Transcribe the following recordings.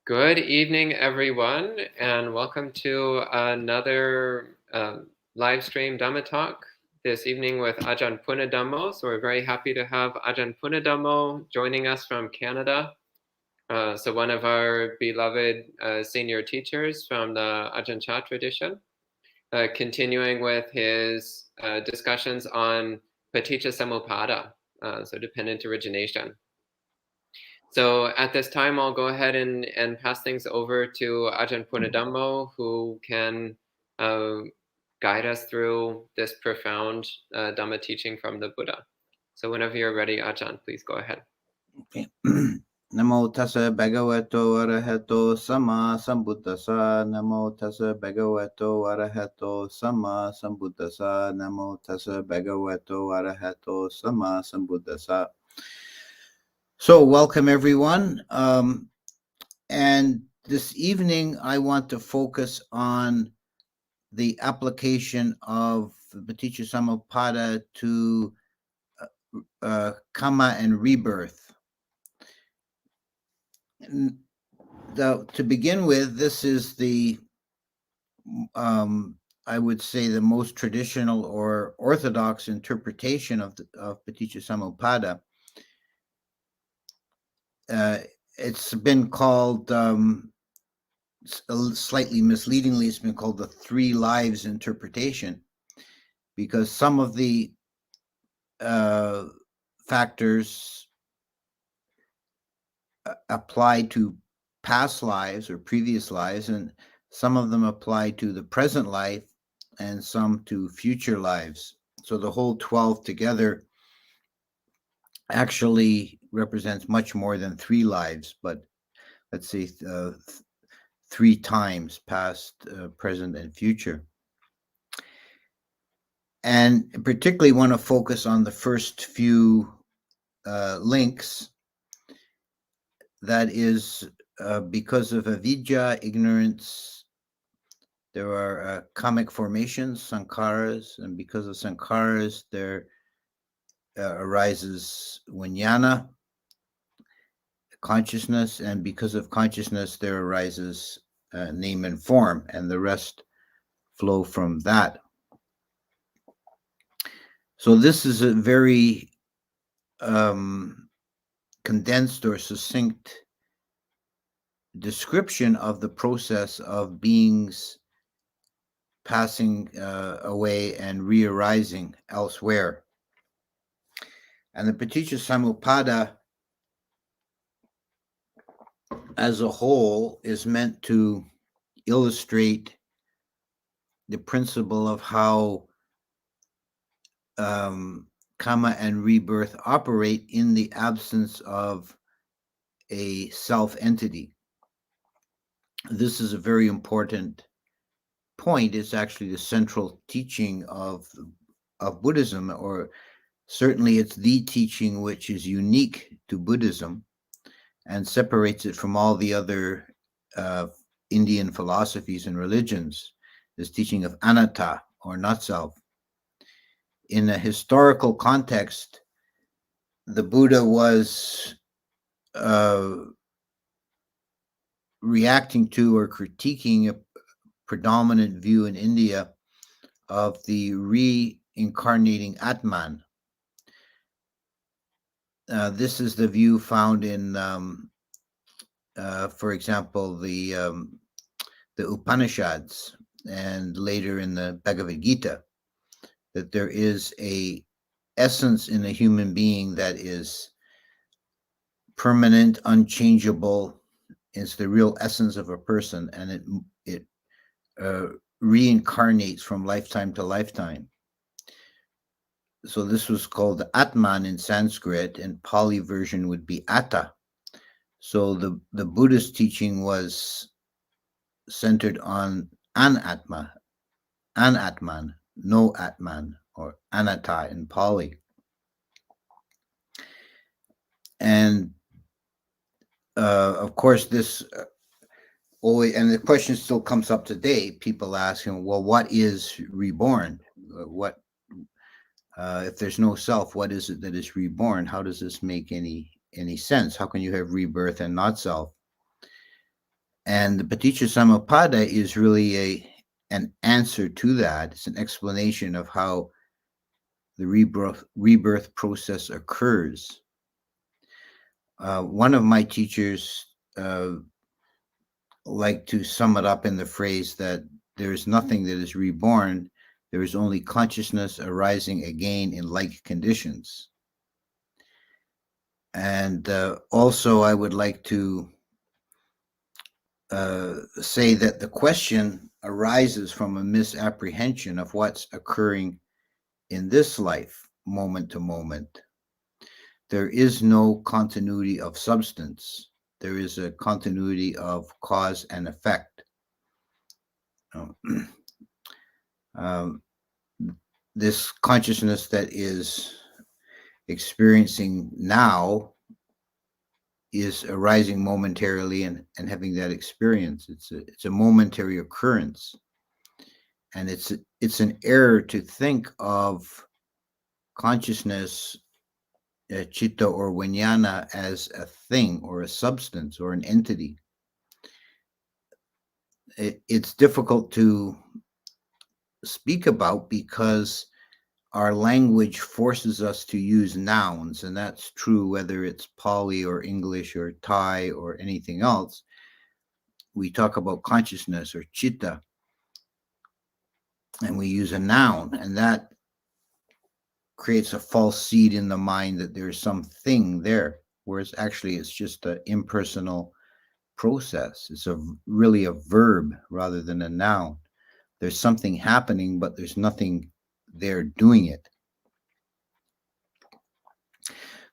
Good evening, everyone, and welcome to another live stream Dhamma talk this evening with Ajahn Punnadhammo. So we're very happy to have Ajahn Punnadhammo joining us from Canada. So one of our beloved senior teachers from the Ajahn Chah tradition, continuing with his discussions on Paticca Samuppada, so dependent origination. So at this time, I'll go ahead and pass things over to Ajahn Punnadhammo, who can guide us through this profound Dhamma teaching from the Buddha. So whenever you're ready, Ajahn, please go ahead. Okay. Namo tassa bhagavato arahato sama sambuddhassa. Namo tassa bhagavato arahato sama sambuddhassa. Namo tassa bhagavato arahato sama sambuddhassa. So welcome everyone. And this evening I want to focus on the application of Paticca Samuppada to karma and rebirth. To begin with, this is the, I would say, the most traditional or orthodox interpretation of Paticca Samuppada. It's been called, slightly misleadingly, it's been called the three lives interpretation, because some of the factors apply to past lives or previous lives, and some of them apply to the present life and some to future lives. So the whole 12 together actually represents much more than three lives, but let's say three times past, present, and future. And particularly want to focus on the first few links. That is, because of avidya, ignorance, there are karmic formations, sankharas, and because of sankharas, there arises vijnana, consciousness, and because of consciousness, there arises name and form, and the rest flow from that. So this is a very condensed or succinct description of the process of beings passing away and re-arising elsewhere. And the Paticca Samuppada as a whole is meant to illustrate the principle of how karma and rebirth operate in the absence of a self-entity. This is a very important point. It's actually the central teaching of Buddhism, or certainly it's the teaching which is unique to Buddhism and separates it from all the other Indian philosophies and religions, this teaching of anatta, or not self. In a historical context, the Buddha was reacting to or critiquing a predominant view in India of the reincarnating Atman. This is the view found in, for example, the Upanishads, and later in the Bhagavad Gita, that there is a essence in a human being that is permanent, unchangeable. It's the real essence of a person, and it reincarnates from lifetime to lifetime. So this was called the Atman in Sanskrit, and Pali version would be Atta. So the Buddhist teaching was centered on Anatma, Anatman, no Atman, or Anatta in Pali. And of course, this always, and the question still comes up today. People asking, well, what is reborn? What if there's no self? What is it that is reborn? How does this make any sense? How can you have rebirth and not self? And the Paticca Samuppada is really an answer to that. It's an explanation of how the rebirth process occurs. One of my teachers liked to sum it up in the phrase that there is nothing that is reborn, there is only consciousness arising again in like conditions. And also, I would like to say that the question arises from a misapprehension of what's occurring in this life, moment to moment. There is no continuity of substance. There is a continuity of cause and effect. Um, this consciousness that is experiencing now is arising momentarily and having that experience. It's a momentary occurrence. And it's an error to think of consciousness, chitta or vijnana, as a thing or a substance or an entity. It's difficult to speak about because our language forces us to use nouns, and that's true whether it's Pali or English or Thai or anything else. We talk about consciousness or chitta, and we use a noun, and that creates a false seed in the mind that there's something there, whereas actually it's just an impersonal process. It's really a verb rather than a noun. There's something happening, but there's nothing there doing it.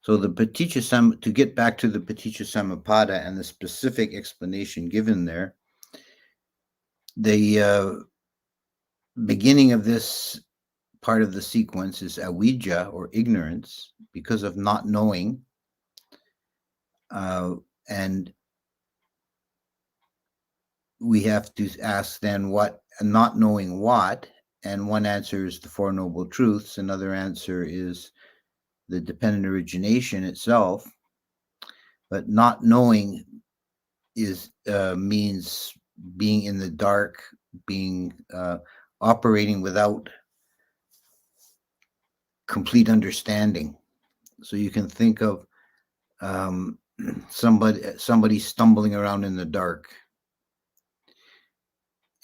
So to get back to the Paticca Samuppada and the specific explanation given there, the beginning of this part of the sequence is avijja, or ignorance, because of not knowing. And we have to ask then what, not knowing what, and one answer is the Four Noble Truths, another answer is the dependent origination itself. But not knowing means being in the dark, being operating without complete understanding. So you can think of somebody stumbling around in the dark.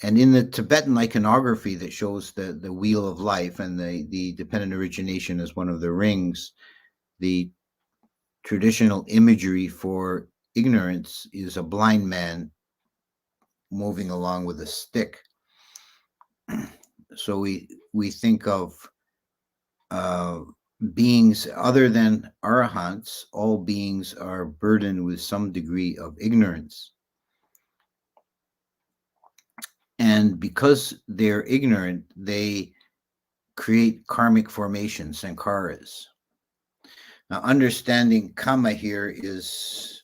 And in the Tibetan iconography that shows the wheel of life and the dependent origination as one of the rings, the traditional imagery for ignorance is a blind man moving along with a stick. So we think of beings other than arahants. All beings are burdened with some degree of ignorance. And because they're ignorant, they create karmic formations, sankharas. Now, understanding kamma here is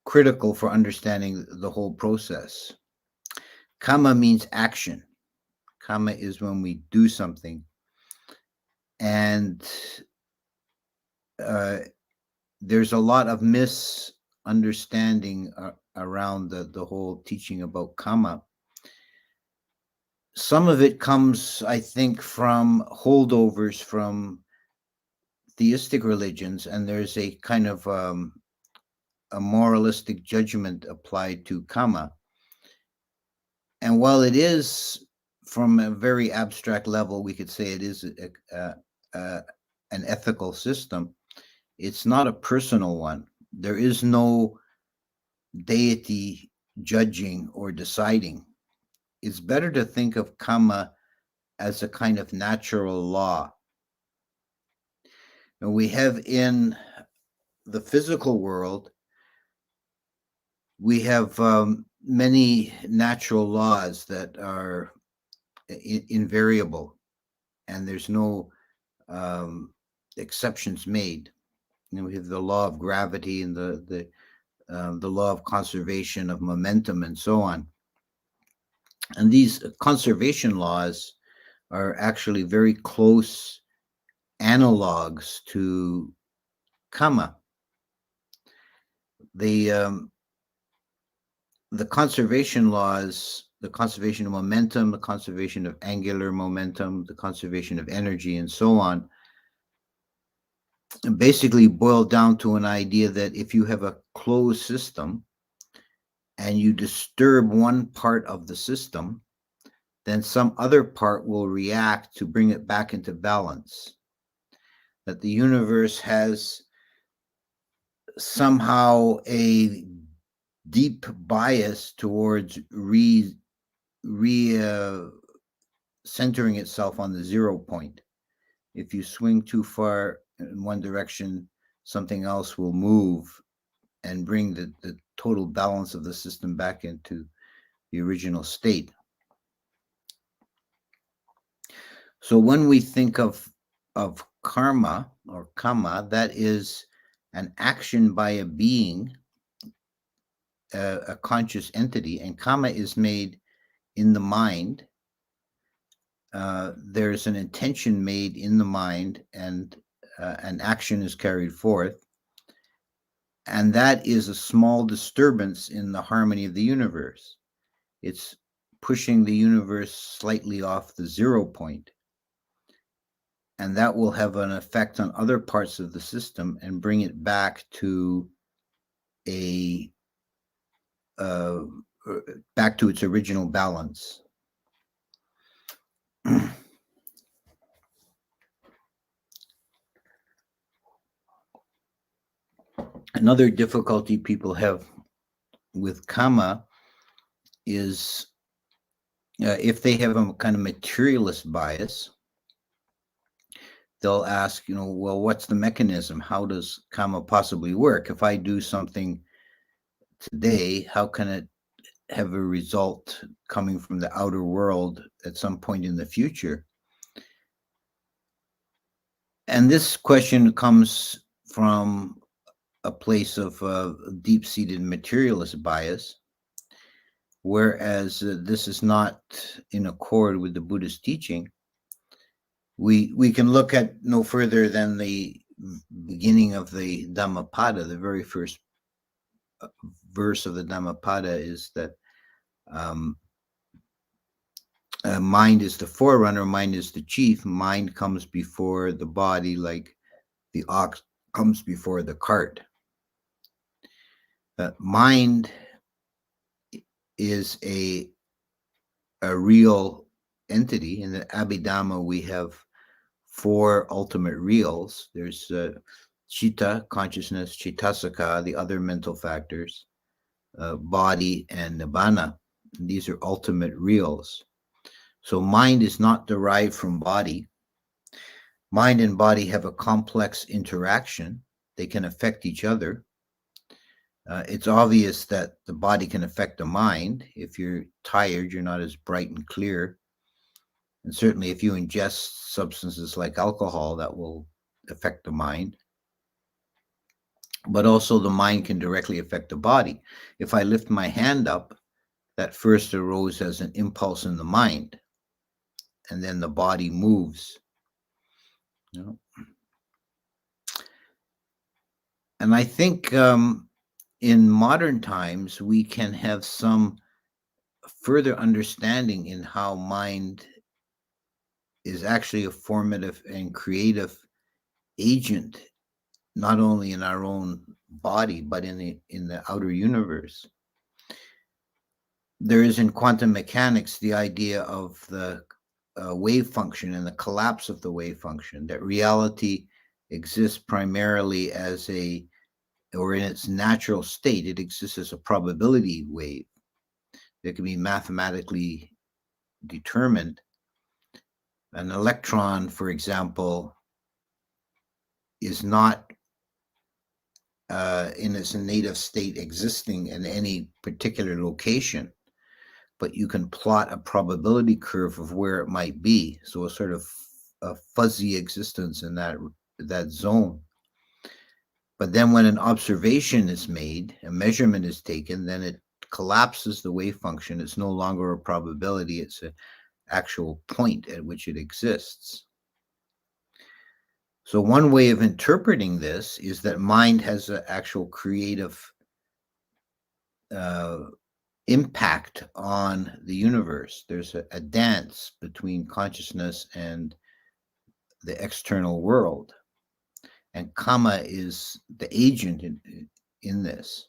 critical for understanding the whole process. Kamma means action. Kamma is when we do something. And there's a lot of misunderstanding around the whole teaching about kamma. Some of it comes, I think, from holdovers from theistic religions, and there's a kind of a moralistic judgment applied to kamma. And while it is, from a very abstract level, we could say it is an ethical system, it's not a personal one. There is no deity judging or deciding. It's better to think of kamma as a kind of natural law. And we have in the physical world, we have many natural laws that are invariable, and there's no exceptions made. We have the law of gravity and the law of conservation of momentum and so on. And these conservation laws are actually very close analogs to kamma. the conservation laws, the conservation of momentum, the conservation of angular momentum, the conservation of energy, and so on, basically boil down to an idea that if you have a closed system and you disturb one part of the system, then some other part will react to bring it back into balance. That the universe has somehow a deep bias towards centering itself on the 0 point. If you swing too far in one direction, something else will move and bring the total balance of the system back into the original state. So when we think of karma or kama, that is an action by a being, a conscious entity, and kama is made in the mind. There's an intention made in the mind, and an action is carried forth. And that is a small disturbance in the harmony of the universe. It's pushing the universe slightly off the 0 point. And that will have an effect on other parts of the system and bring it back to back to its original balance. Another difficulty people have with kama is if they have a kind of materialist bias, they'll ask, well, what's the mechanism? How does kama possibly work? If I do something today, how can it have a result coming from the outer world at some point in the future? And this question comes from a place of deep-seated materialist bias, whereas this is not in accord with the Buddhist teaching. We can look at no further than the beginning of the Dhammapada. The very first verse of the Dhammapada is that mind is the forerunner, mind is the chief, mind comes before the body like the ox comes before the cart. Mind is a real entity. In the Abhidhamma, we have 4 ultimate reals. There's chitta, consciousness, chittasika, the other mental factors, body, and nibbana. These are ultimate reals. So mind is not derived from body. Mind and body have a complex interaction. They can affect each other. It's obvious that the body can affect the mind. If you're tired, you're not as bright and clear. And certainly if you ingest substances like alcohol, that will affect the mind. But also the mind can directly affect the body. If I lift my hand up, that first arose as an impulse in the mind, and then the body moves. And I think in modern times, we can have some further understanding in how mind is actually a formative and creative agent, not only in our own body, but in the outer universe. There is in quantum mechanics the idea of the wave function and the collapse of the wave function, that reality exists primarily or in its natural state, it exists as a probability wave that can be mathematically determined. An electron, for example, is not in its native state existing in any particular location, but you can plot a probability curve of where it might be. So a sort of a fuzzy existence in that zone. But then when an observation is made, a measurement is taken, then it collapses the wave function. It's no longer a probability, it's an actual point at which it exists. So one way of interpreting this is that mind has an actual creative impact on the universe. There's a dance between consciousness and the external world, and karma is the agent in this.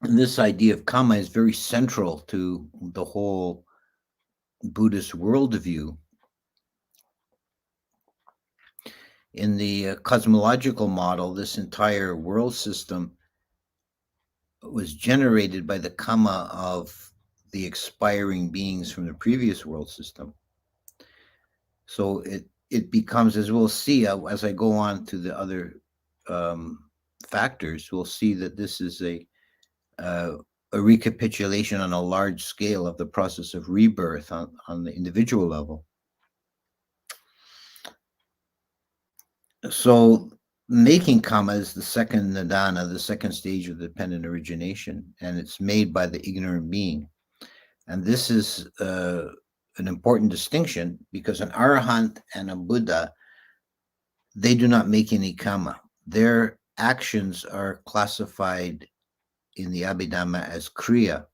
And this idea of karma is very central to the whole Buddhist worldview. In the cosmological model, this entire world system was generated by the karma of the expiring beings from the previous world system. So it becomes, as we'll see as I go on to the other factors, we'll see that this is a recapitulation on a large scale of the process of rebirth on the individual level. So making karma is the second nidana, the second stage of dependent origination, and it's made by the ignorant being. And this is an important distinction, because an arahant and a Buddha, they do not make any karma. Their actions are classified in the Abhidhamma as kriya.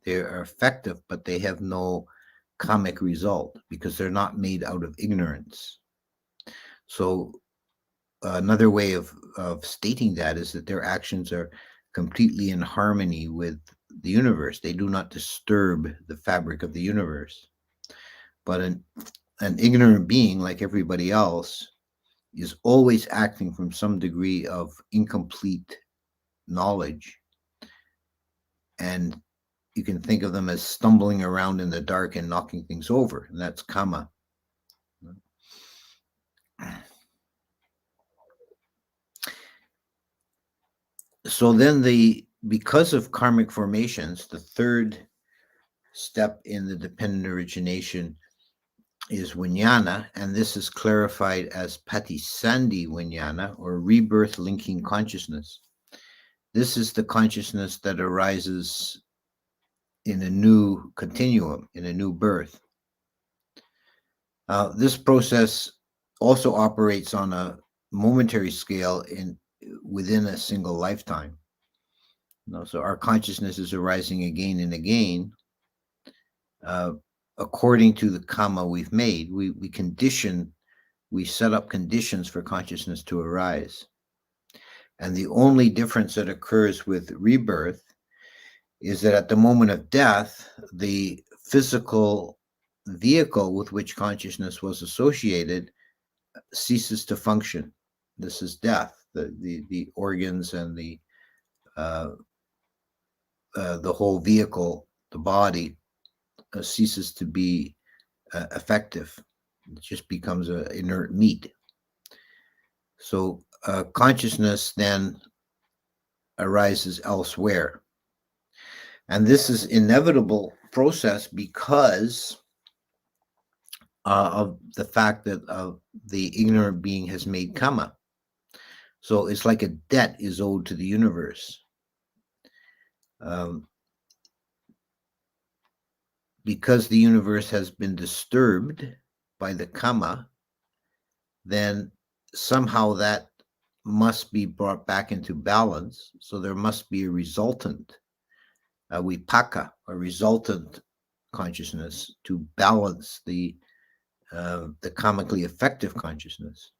They are effective, but they have no karmic result because they're not made out of ignorance. So another way of stating that is that their actions are completely in harmony with the universe. They do not disturb the fabric of the universe. But an ignorant being, like everybody else, is always acting from some degree of incomplete knowledge. And you can think of them as stumbling around in the dark and knocking things over, and that's karma. So then because of karmic formations, the third step in the dependent origination is vijnana, and this is clarified as patisandhi vijnana, or rebirth linking consciousness. This is the consciousness that arises in a new continuum, in a new birth. This process also operates on a momentary scale within a single lifetime. So our consciousness is arising again and again. According to the karma we've made, we set up conditions for consciousness to arise. And the only difference that occurs with rebirth is that at the moment of death, the physical vehicle with which consciousness was associated ceases to function. This is death. The organs and the whole vehicle, the body, ceases to be effective. It just becomes an inert meat. So consciousness then arises elsewhere. And this is inevitable process because of the fact that the ignorant being has made karma. So it's like a debt is owed to the universe. Because the universe has been disturbed by the karma, then somehow that must be brought back into balance. So there must be a resultant, a vipaka, a resultant consciousness to balance the karmically effective consciousness.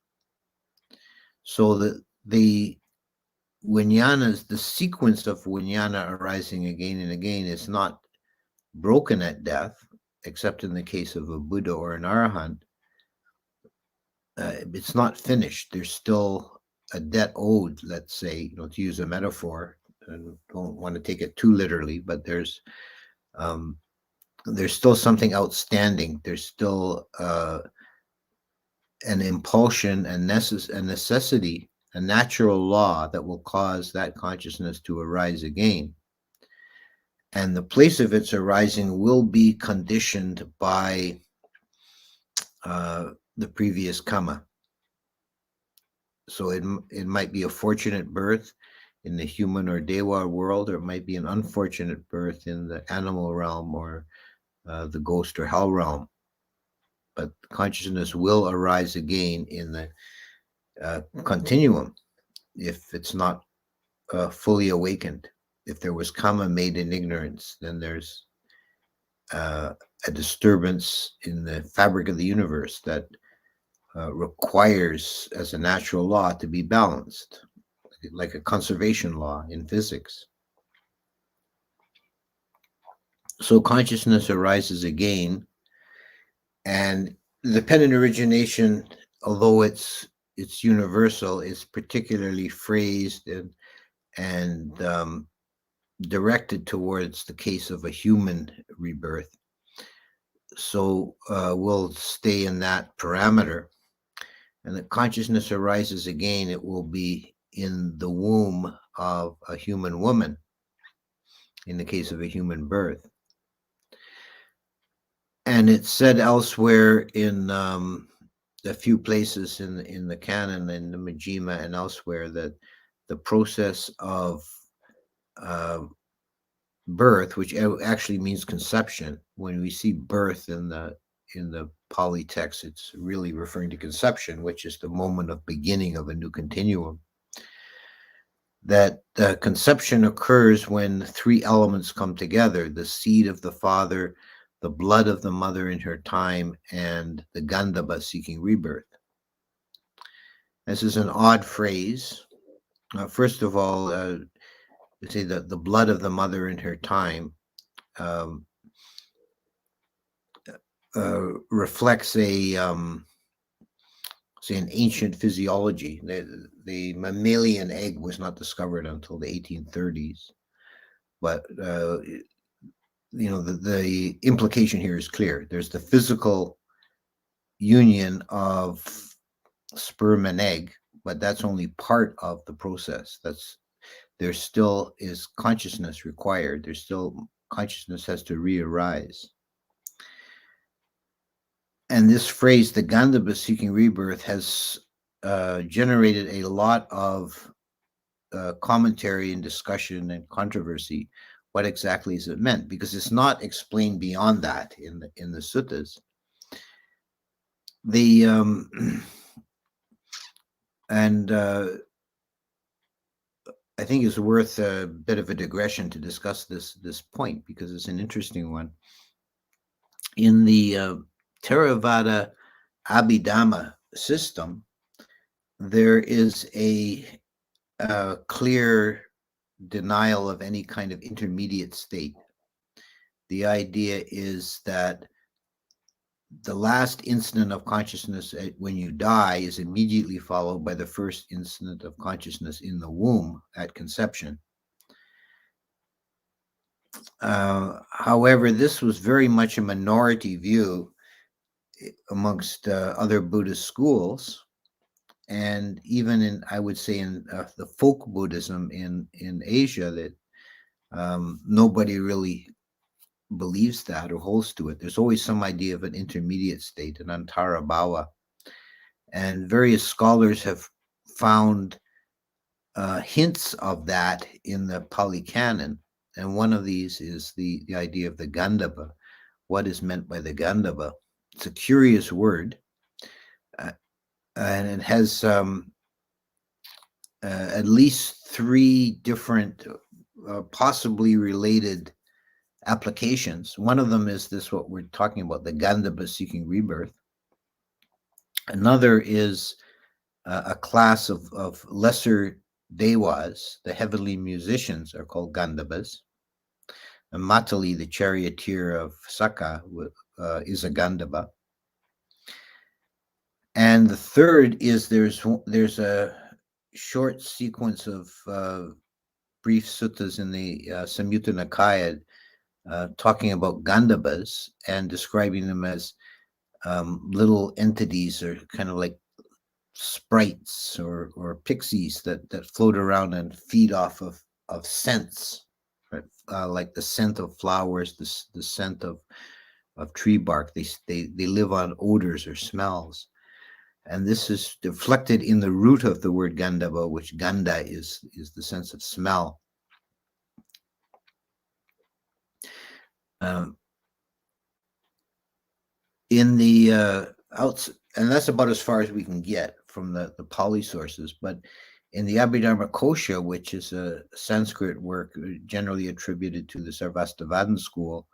So the vijnanas, the sequence of vijnana arising again and again, is not broken at death, except in the case of a Buddha or an Arahant. It's not finished. There's still a debt owed, let's say, to use a metaphor. I don't want to take it too literally, but there's still something outstanding. There's still an impulsion and necessity, a natural law that will cause that consciousness to arise again. And the place of its arising will be conditioned by the previous karma. So it might be a fortunate birth in the human or Dewa world, or it might be an unfortunate birth in the animal realm or the ghost or hell realm. but consciousness will arise again in the continuum if it's not fully awakened. If there was karma made in ignorance, then there's a disturbance in the fabric of the universe that requires, as a natural law, to be balanced, like a conservation law in physics. So consciousness arises again, and the dependent origination, although it's universal, is particularly phrased and directed towards the case of a human rebirth. So we'll stay in that parameter. And that consciousness arises again, it will be in the womb of a human woman, in the case of a human birth. And it's said elsewhere in a few places in the canon, in the Majjhima and elsewhere, that the process of birth, which actually means conception, when we see birth in the Pali text, it's really referring to conception, which is the moment of beginning of a new continuum. That conception occurs when three elements come together: the seed of the father, the blood of the mother in her time, and the Gandhabba seeking rebirth. This is an odd phrase. First of all, say that the blood of the mother in her time reflects say an ancient physiology. The mammalian egg was not discovered until the 1830s, but the implication here is clear. There's the physical union of sperm and egg, but that's only part of the process. There still is consciousness required. There's still consciousness has to re-arise. And this phrase, the Gandhabba seeking rebirth, has generated a lot of commentary and discussion and controversy. What exactly is it meant? Because it's not explained beyond that in the suttas. And I think it's worth a bit of a digression to discuss this point, because it's an interesting one. In the Theravada Abhidhamma system, there is a clear denial of any kind of intermediate state. The idea is that the last instant of consciousness when you die is immediately followed by the first instant of consciousness in the womb at conception. However, this was very much a minority view amongst other Buddhist schools, and even in, I would say, in the folk Buddhism in Asia, that nobody really believes that or holds to it. There's always some idea of an intermediate state, an antara bhava, and various scholars have found hints of that in the Pali Canon, and one of these is the idea of the Gandhabba. What is meant by the Gandhabba? It's a curious word, and it has at least three different, possibly related applications. One of them is this, what we're talking about, the Gandhabba seeking rebirth. Another is a class of lesser devas. The heavenly musicians are called Gandhabas. And Matali, the charioteer of Saka, is a Gandhabba. And the third is there's a short sequence of brief suttas in the Samyutta Nikaya talking about Gandhabas and describing them as little entities, or kind of like sprites or pixies that float around and feed off of scents, right? Like the scent of flowers, the scent of tree bark. They live on odors or smells. And this is reflected in the root of the word Gandhabba, which Ganda is the sense of smell. in the and that's about as far as we can get from the Pali sources, but in the Abhidharma Kosha, which is a Sanskrit work generally attributed to the Sarvastivadin school,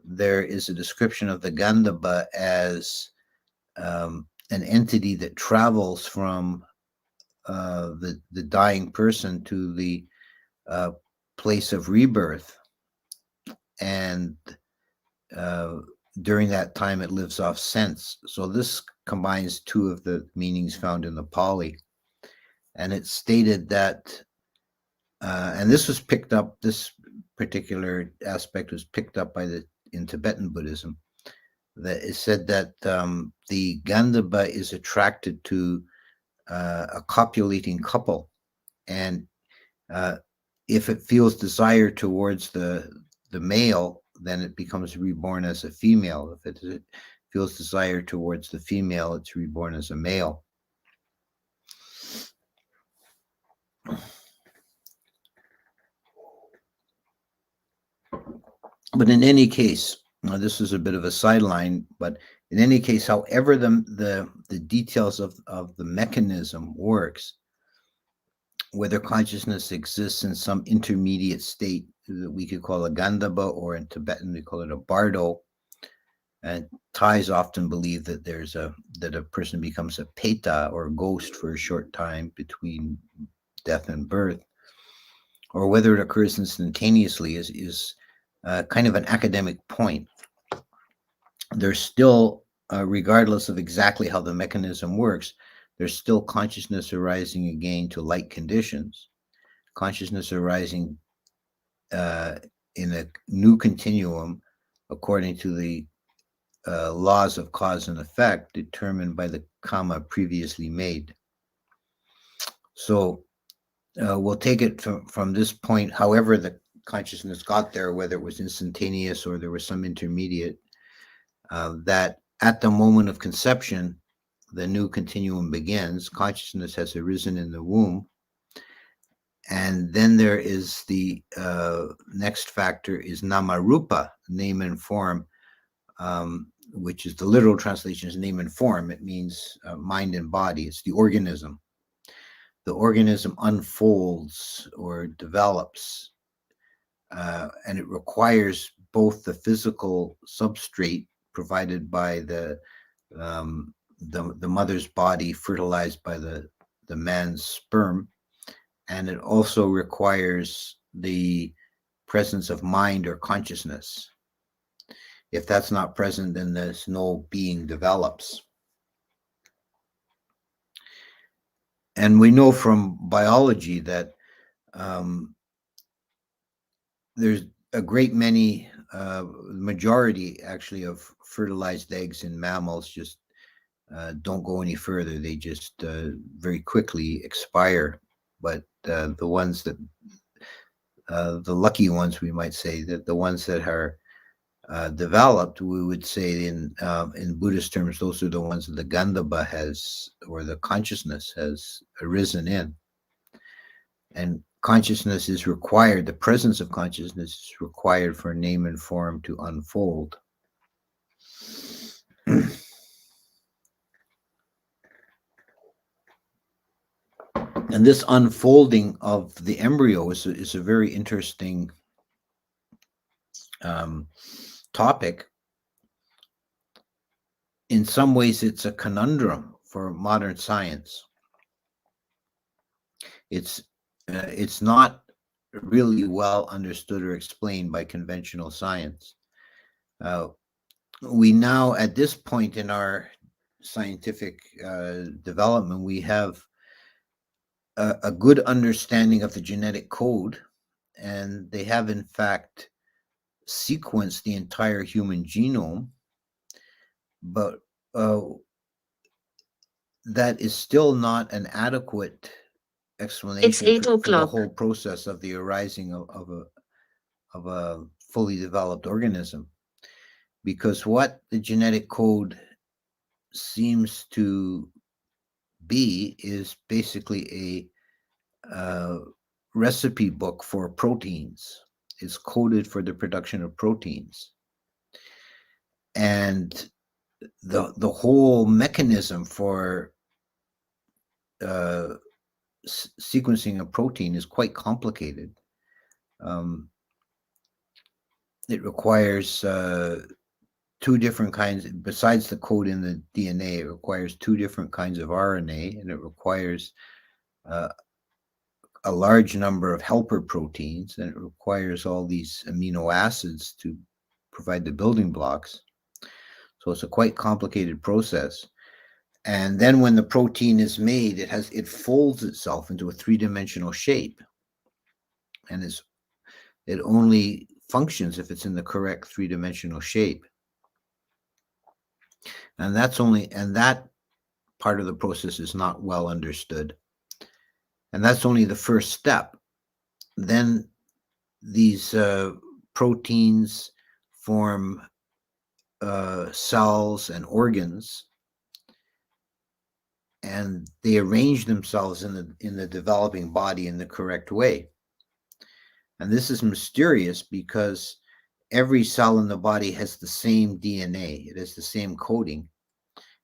there is a description of the Gandhabba as an entity that travels from the dying person to the place of rebirth, and during that time it lives off sense. So this combines two of the meanings found in the Pali, and it's stated that, and this was picked up, this particular aspect was picked up in Tibetan Buddhism, that it said that the Gandhabba is attracted to a copulating couple, and if it feels desire towards the male, then it becomes reborn as a female. If it feels desire towards the female, it's reborn as a male. But in any case, this is a bit of a sideline, but in any case, however the details of the mechanism works, whether consciousness exists in some intermediate state that we could call a Gandhabba, or in Tibetan we call it a bardo, and Thais often believe that that a person becomes a peta, or a ghost, for a short time between death and birth, or whether it occurs instantaneously is kind of an academic point. There's still, regardless of exactly how the mechanism works, there's still consciousness arising again to like conditions, consciousness arising in a new continuum according to the laws of cause and effect determined by the karma previously made. So we'll take it from this point, however the consciousness got there, whether it was instantaneous or there was some intermediate, that at the moment of conception, the new continuum begins. Consciousness has arisen in the womb. And then there is the next factor is namarupa, name and form, which is the literal translation is name and form. It means mind and body. It's the organism. The organism unfolds or develops, and it requires both the physical substrate provided by the mother's body, fertilized by the man's sperm, and it also requires the presence of mind or consciousness. If that's not present, then there's no being develops. And we know from biology that there's a great many, majority actually, of fertilized eggs in mammals just don't go any further. They just very quickly expire. But the ones that, the lucky ones, we might say, that the ones that are developed, we would say in Buddhist terms, those are the ones that the Gandhabba has, or the consciousness has arisen in. And consciousness is required, the presence of consciousness is required for name and form to unfold. And this unfolding of the embryo is a very interesting topic. In some ways, it's a conundrum for modern science. It's not really well understood or explained by conventional science. We now, at this point in our scientific development, we have a good understanding of the genetic code, and they have in fact sequenced the entire human genome, but that is still not an adequate explanation for the whole process of the arising of a fully developed organism, because what the genetic code seems to be is basically a recipe book for proteins. It's coded for the production of proteins, and the whole mechanism for sequencing a protein is quite complicated. It requires two different kinds, besides the code in the DNA, it requires two different kinds of RNA, and it requires a large number of helper proteins, and it requires all these amino acids to provide the building blocks. So it's a quite complicated process. And then when the protein is made, it folds itself into a three-dimensional shape, and it only functions if it's in the correct three-dimensional shape. And that part of the process is not well understood. And that's only the first step. Then these proteins form cells and organs, and they arrange themselves in the developing body in the correct way. And this is mysterious because every cell in the body has the same DNA. It has the same coding.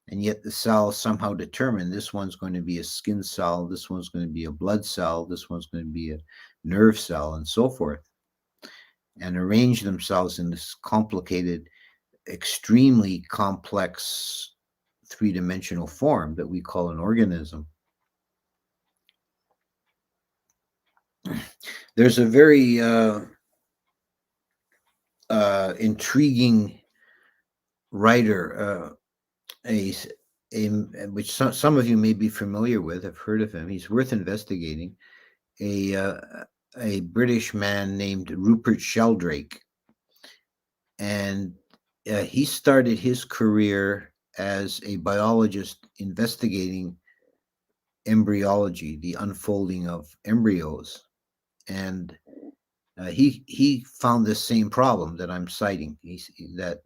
And yet the cells somehow determine this one's going to be a skin cell, this one's going to be a blood cell, this one's going to be a nerve cell, and so forth, and arrange themselves in this complicated, extremely complex three-dimensional form that we call an organism. There's a very intriguing writer, which some of you may be familiar with, have heard of him. He's worth investigating. A British man named Rupert Sheldrake, and he started his career as a biologist investigating embryology, the unfolding of embryos, and he found the same problem that I'm citing. That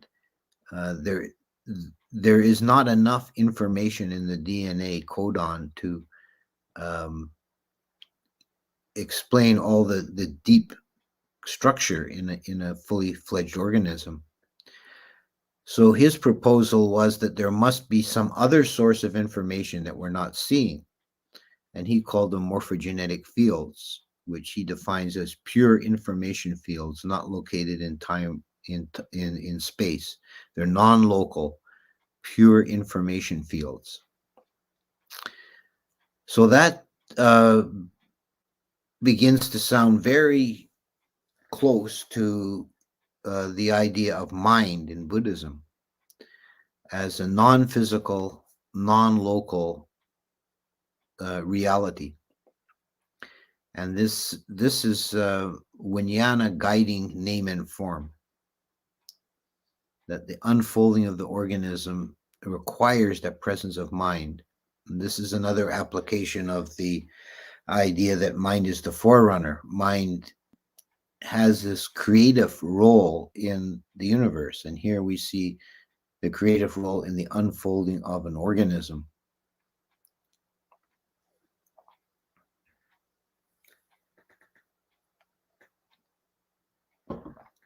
there is not enough information in the DNA codon to explain all the deep structure in a fully fledged organism. So his proposal was that there must be some other source of information that we're not seeing, and he called them morphogenetic fields, which he defines as pure information fields not located in time, in space. They're non-local, pure information fields. So that begins to sound very close to the idea of mind in Buddhism as a non-physical, non-local reality. And this is Vijnana guiding name and form. That the unfolding of the organism requires that presence of mind. And this is another application of the idea that mind is the forerunner. Mind has this creative role in the universe. And here we see the creative role in the unfolding of an organism.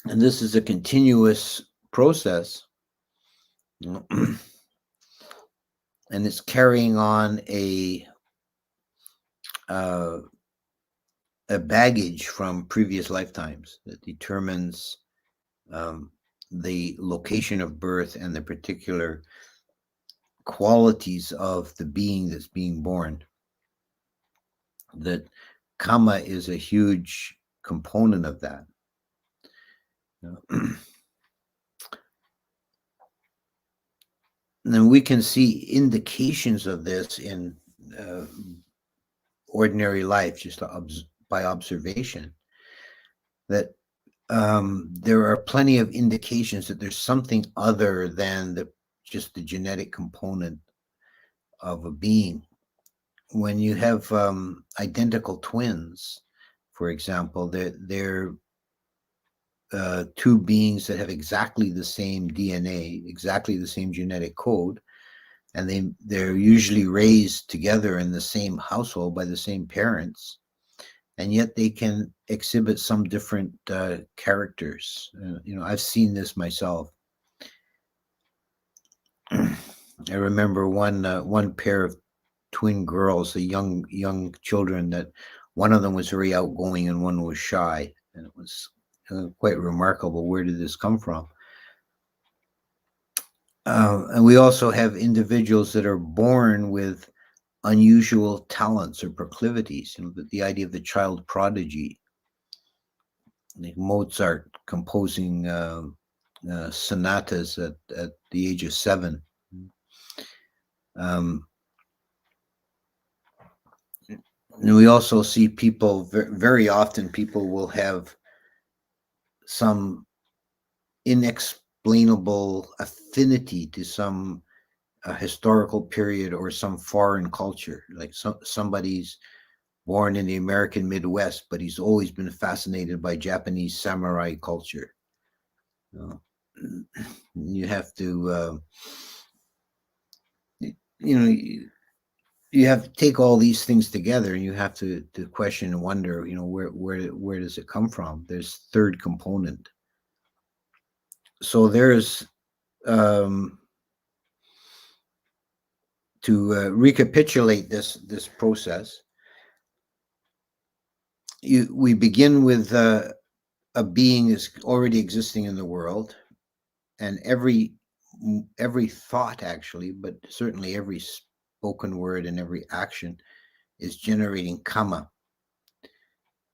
And this is a continuous process. And it's carrying on a baggage from previous lifetimes that determines the location of birth and the particular qualities of the being that's being born. That karma is a huge component of that. And then we can see indications of this in ordinary life, just by observation, that there are plenty of indications that there's something other than just the genetic component of a being. When you have identical twins, for example, they're two beings that have exactly the same DNA, exactly the same genetic code, and they're usually raised together in the same household by the same parents, and yet they can exhibit some different characters. I've seen this myself. I remember one pair of twin girls, the young children, that one of them was very outgoing and one was shy, and it was quite remarkable. Where did this come from? And we also have individuals that are born with unusual talents or proclivities. The idea of the child prodigy, like Mozart composing sonatas at the age of 7. Um, and we also see people, very often people will have some inexplainable affinity to some historical period or some foreign culture. Like somebody's born in the American Midwest, but he's always been fascinated by Japanese samurai culture. You have to, you know, you have to take all these things together, and you have to question and wonder, where does it come from? There's third component. So there's to recapitulate this process. We begin with a being is already existing in the world, and every thought, actually, but certainly every spoken word and every action is generating karma.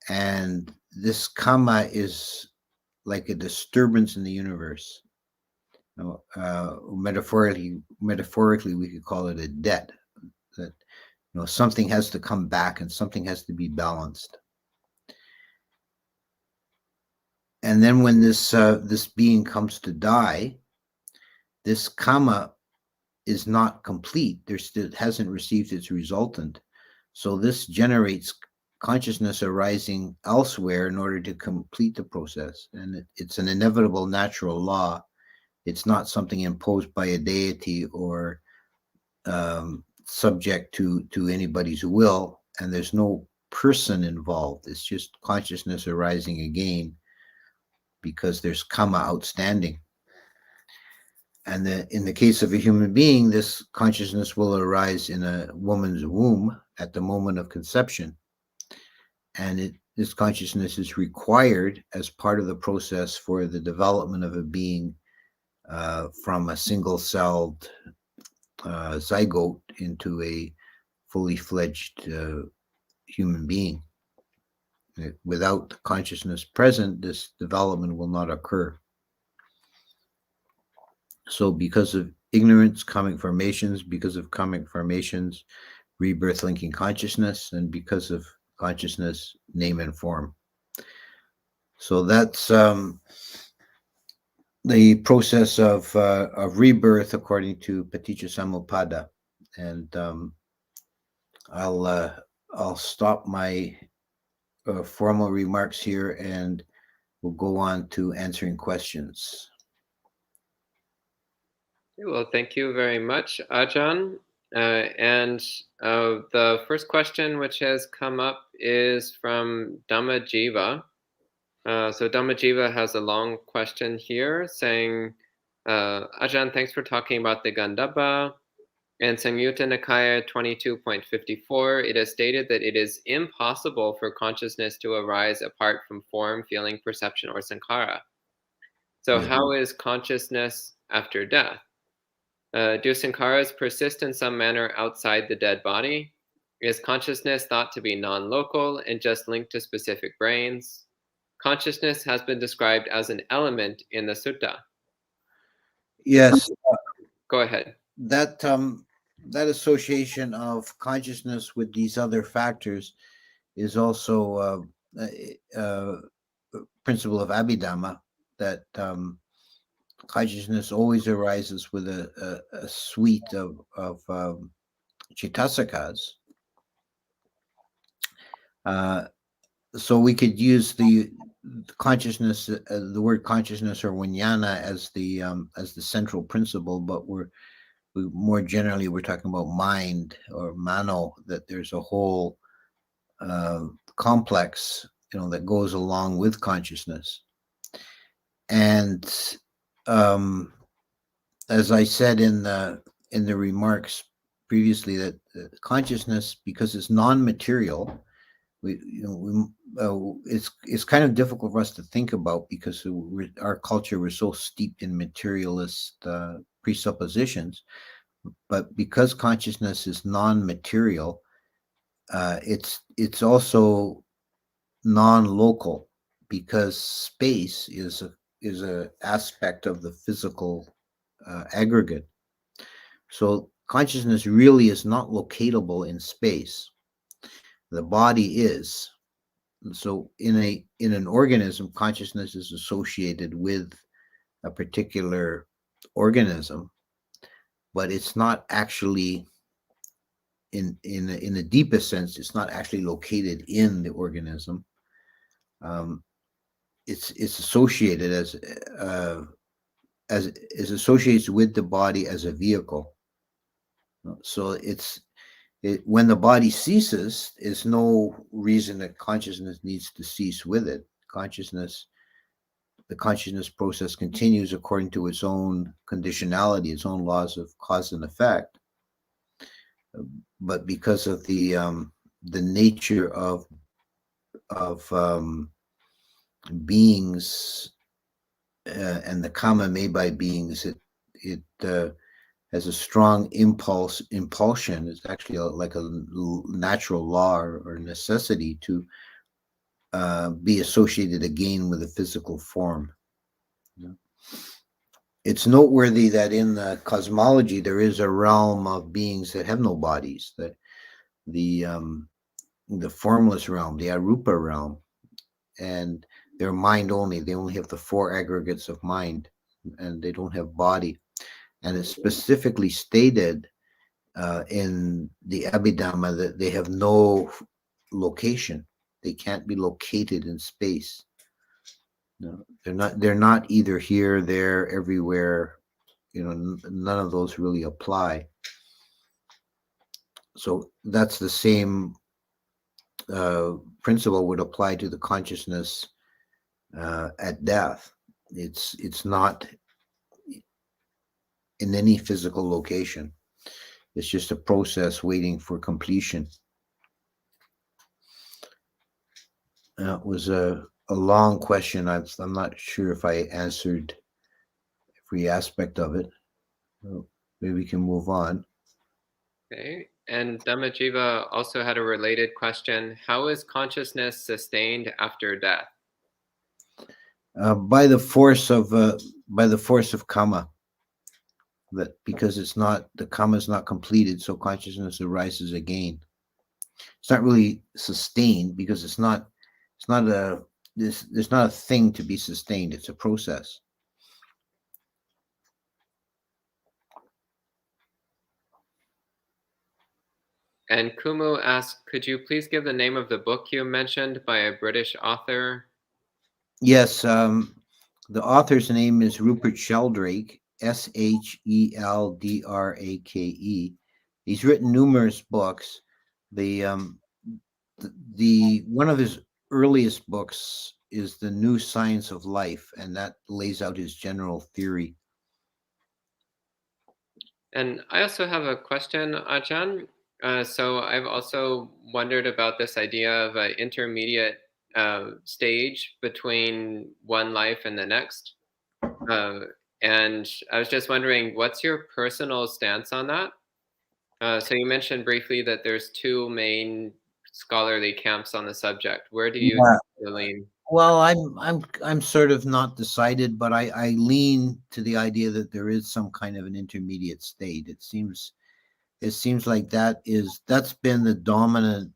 And this karma is like a disturbance in the universe. Metaphorically, we could call it a debt, that something has to come back and something has to be balanced. And then when this being comes to die, this karma is not complete. It hasn't received its resultant. So this generates consciousness arising elsewhere in order to complete the process. And it's an inevitable natural law. It's not something imposed by a deity or subject to anybody's will. And there's no person involved. It's just consciousness arising again because there's karma outstanding. And in the case of a human being, this consciousness will arise in a woman's womb at the moment of conception. And this consciousness is required as part of the process for the development of a being from a single-celled zygote into a fully fledged human being. Without the consciousness present, this development will not occur. So because of ignorance, karmic formations, because of karmic formations, rebirth linking consciousness, and because of consciousness, name and form. So that's the process of rebirth according to Paticca Samuppada. And I'll stop my formal remarks here, and we'll go on to answering questions. Well, thank you very much, Ajahn. And the first question which has come up is from Dhammajiva. So Dhammajiva has a long question here saying, Ajahn, thanks for talking about the Gandhabba. In Samyutta Nikaya 22.54, it is stated that it is impossible for consciousness to arise apart from form, feeling, perception, or sankhara. So how is consciousness after death? Do sankharas persist in some manner outside the dead body? Is consciousness thought to be non-local and just linked to specific brains? Consciousness has been described as an element in the sutta. Yes. Go ahead. That association of consciousness with these other factors is also a principle of Abhidhamma, that consciousness always arises with a suite of Chaitasakas. So we could use the consciousness, the word consciousness or vijnana as the central principle, but more generally we're talking about mind or mano, that there's a whole complex, that goes along with consciousness. And as I said in the in the remarks previously that consciousness, because it's non-material, it's kind of difficult for us to think about because our culture was so steeped in materialist presuppositions. But because consciousness is non-material, it's also non-local, because space is a aspect of the physical aggregate. So consciousness really is not locatable in space. The body is. So in an organism, consciousness is associated with a particular organism, but it's not actually in the deepest sense, it's not actually located in the organism. Um, it's associated as is associated with the body as a vehicle. So when the body ceases, there's no reason that consciousness needs to cease with it. The consciousness process continues according to its own conditionality, its own laws of cause and effect. But because of the nature of beings and the karma made by beings, it has a strong impulsion. It's actually like a natural law or necessity to be associated again with a physical form. It's noteworthy that in the cosmology there is a realm of beings that have no bodies, that the formless realm, the arupa realm, and they're mind only. They only have the four aggregates of mind, and they don't have body. And it's specifically stated in the Abhidhamma that they have no location. They can't be located in space. No, they're not either here, there, everywhere. None of those really apply. So that's the same principle would apply to the consciousness at death. It's not in any physical location. It's just a process waiting for completion. It was a long question. I'm not sure if I answered every aspect of it. Maybe we can move on. Okay. And Dhammajiva also had a related question. How is consciousness sustained after death? By the force of karma. That because the karma is not completed, so consciousness arises again. It's not really sustained because there's not a thing to be sustained. It's a process. And Kumu asked, could you please give the name of the book you mentioned by a British author? Yes, the author's name is Rupert Sheldrake, Sheldrake. He's written numerous books. The one of his earliest books is The New Science of Life, and that lays out his general theory. And I also have a question, Ajahn. So I've also wondered about this idea of an intermediate stage between one life and the next. And I was just wondering, what's your personal stance on that? So you mentioned briefly that there's two main scholarly camps on the subject. Where do you lean? Well, I'm sort of not decided, but I lean to the idea that there is some kind of an intermediate state. It seems like that's been the dominant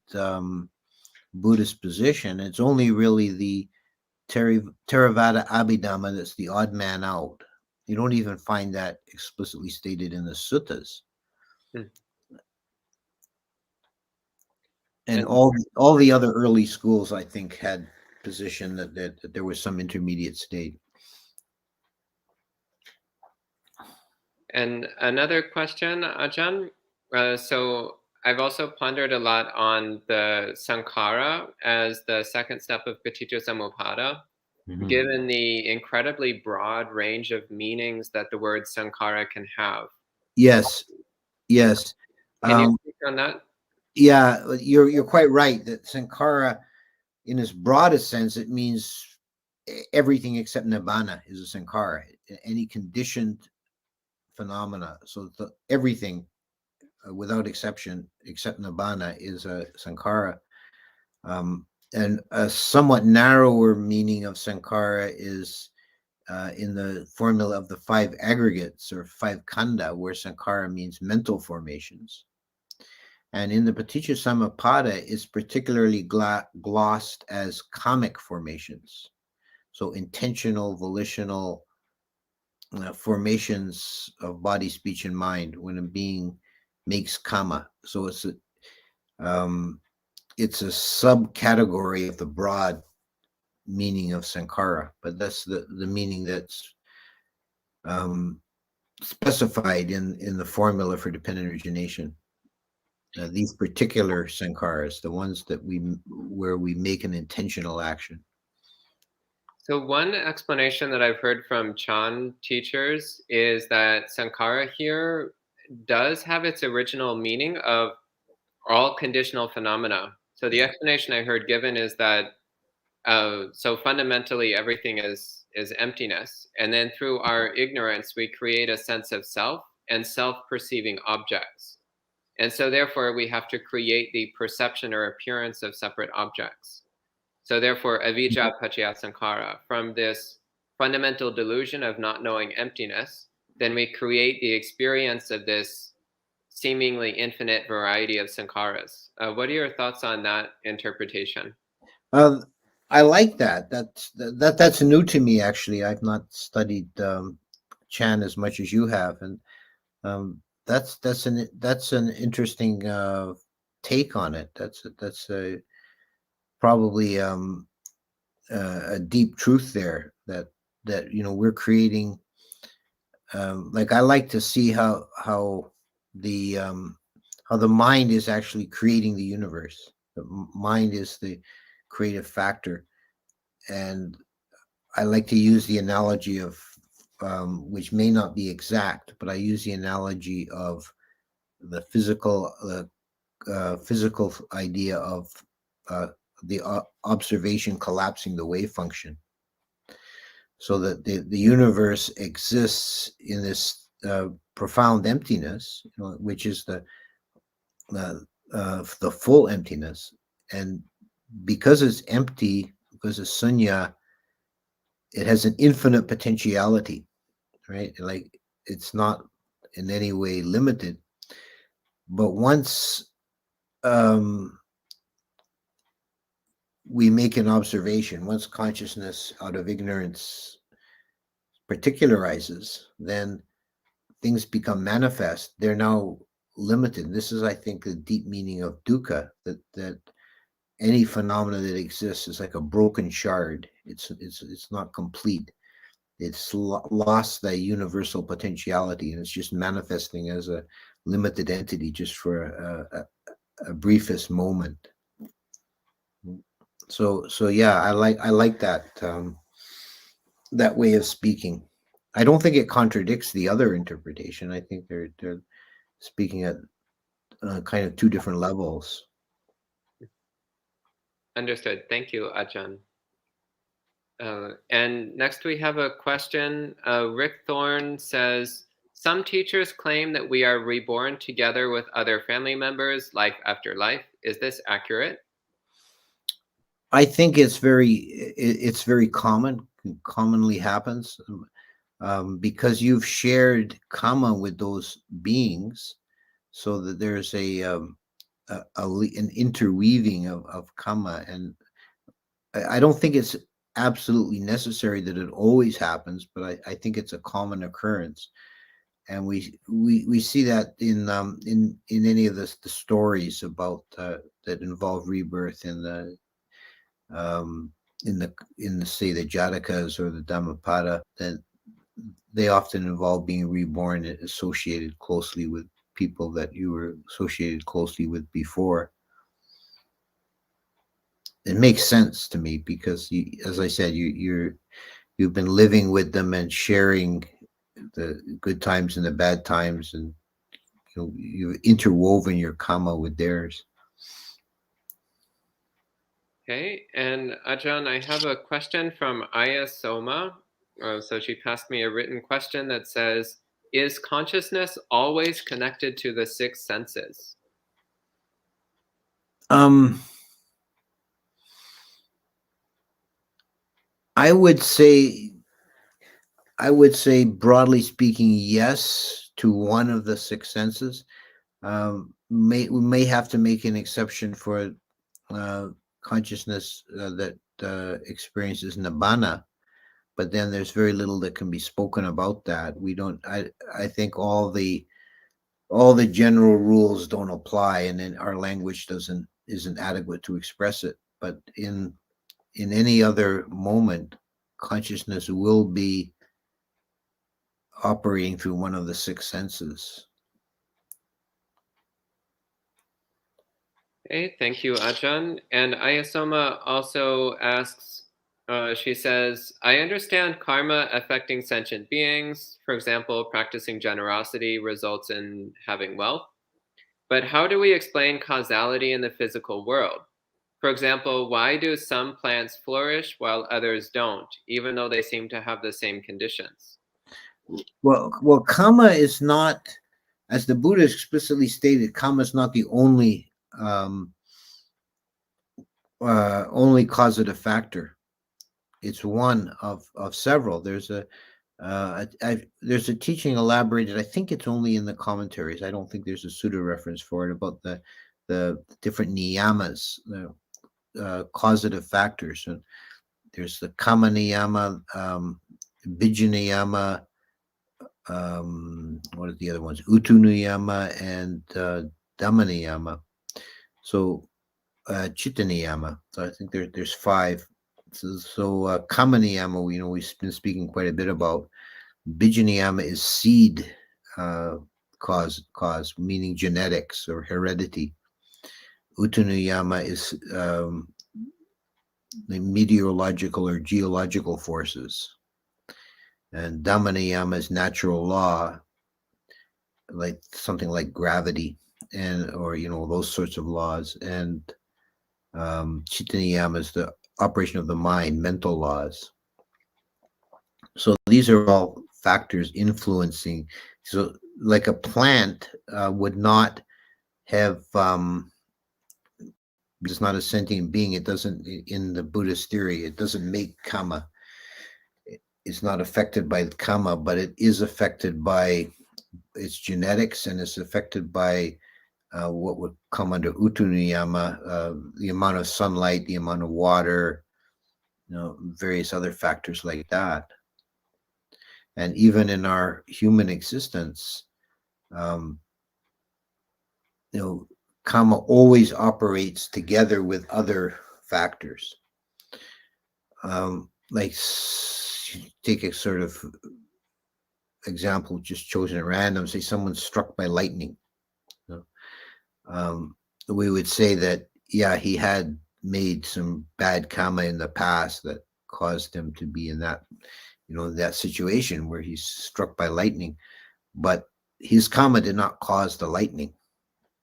Buddhist position. It's only really the Theravada Abhidhamma that's the odd man out. You don't even find that explicitly stated in the suttas. And all the other early schools, I think, had position that there was some intermediate state. And another question, Ajahn. So I've also pondered a lot on the sankhara as the second step of paticca samuppada, given the incredibly broad range of meanings that the word sankhara can have. Yes. Yes. Can you Um, speak on that? yeah, you're quite right that sankhara, in its broadest sense, it means everything except nibbana is a sankhara. Any conditioned phenomena. So everything, without exception, except nibbana, is a sankhara. Um, and a somewhat narrower meaning of sankhara is in the formula of the five aggregates or five khandha, where sankhara means mental formations. And in the Paticca Samuppada, it's particularly glossed as kamic formations. So intentional, volitional formations of body, speech, and mind when a being makes kama. So um, it's a subcategory of the broad meaning of sankhara, but that's the meaning that's um, specified in the formula for dependent origination. These particular sankharas, the ones that where we make an intentional action. So one explanation that I've heard from Chan teachers is that sankhara here does have its original meaning of all conditional phenomena. So the explanation I heard given is that so fundamentally everything is emptiness, and then through our ignorance we create a sense of self and self-perceiving objects, and so therefore we have to create the perception or appearance of separate objects. So therefore, avijja paccaya sankhara, from this fundamental delusion of not knowing emptiness, then we create the experience of this seemingly infinite variety of sankharas. What are your thoughts on that interpretation? Um, I like that. That's new to me. Actually, I've not studied Chan as much as you have, and that's an interesting take on it. That's probably a deep truth there. That we're creating. Like I like to see the um, how the mind is actually creating the universe. The mind is the creative factor, and I like to use the analogy of, which may not be exact, but I use the analogy of the physical idea of uh, the observation collapsing the wave function, so that the universe exists in this profound emptiness, which is uh, the full emptiness, and because it's empty, because it's sunya, it has an infinite potentiality, right? Like it's not in any way limited. But once um, we make an observation, once consciousness out of ignorance particularizes, then things become manifest. They're now limited. This is, I think, the deep meaning of dukkha, that any phenomena that exists is like a broken shard. It's not complete. It's lost the universal potentiality, and it's just manifesting as a limited entity just for a briefest moment. So yeah, I like that way of speaking. I don't think it contradicts the other interpretation. I think they're speaking at kind of two different levels. Understood. Thank you, Ajahn. And next we have a question. Rick Thorne says, some teachers claim that we are reborn together with other family members, life after life. Is this accurate? I think it's very commonly happens, because you've shared karma with those beings, so that there's an interweaving of karma. And I don't think it's absolutely necessary that it always happens, but I think it's a common occurrence. And we see that in any of the stories about that involve rebirth um, in the say the Jatakas or the Dhammapada, that they often involve being reborn and associated closely with people that you were associated closely with before. It makes sense to me because, as I said, you've been living with them and sharing the good times and the bad times, and you've interwoven your karma with theirs. Okay, and Ajahn, I have a question from Aya Soma. So she passed me a written question that says, is consciousness always connected to the six senses? I would say broadly speaking, yes to one of the six senses. We may have to make an exception for consciousness that experiences nibbana, but then there's very little that can be spoken about that. We don't. I think all the general rules don't apply, and then our language isn't adequate to express it. But in any other moment, consciousness will be operating through one of the six senses. Okay, thank you, Ajahn. And Ayasoma also asks, she says, I understand karma affecting sentient beings. For example, practicing generosity results in having wealth. But how do we explain causality in the physical world? For example, why do some plants flourish while others don't, even though they seem to have the same conditions? Well, karma is not, as the Buddha explicitly stated, karma is not the only causative factor. It's one of several. There's a teaching elaborated. I think it's only in the commentaries. I don't think there's a pseudo reference for it about the different niyamas, the causative factors. And there's the kama niyama, bija niyama. What are the other ones? Utu niyama and dhamma niyama. So chitta niyama. So I think there's five. So kama niyama, we've been speaking quite a bit about. Bija niyama is seed cause, meaning genetics or heredity. Utu niyama is the meteorological or geological forces. And dhamma niyama is natural law, like something like gravity, and or those sorts of laws. And chitta niyama is the operation of the mind, mental laws. So these are all factors influencing. So like a plant would not have, it's not a sentient being. It doesn't, in the Buddhist theory, it doesn't make karma. It's not affected by karma, but it is affected by its genetics, and it's affected by what would come under utu niyama, the amount of sunlight, the amount of water, various other factors like that. And even in our human existence, karma always operates together with other factors. Like, take a sort of example just chosen at random. Say someone's struck by lightning. We would say that, yeah, he had made some bad karma in the past that caused him to be in that, that situation where he's struck by lightning. But his karma did not cause the lightning.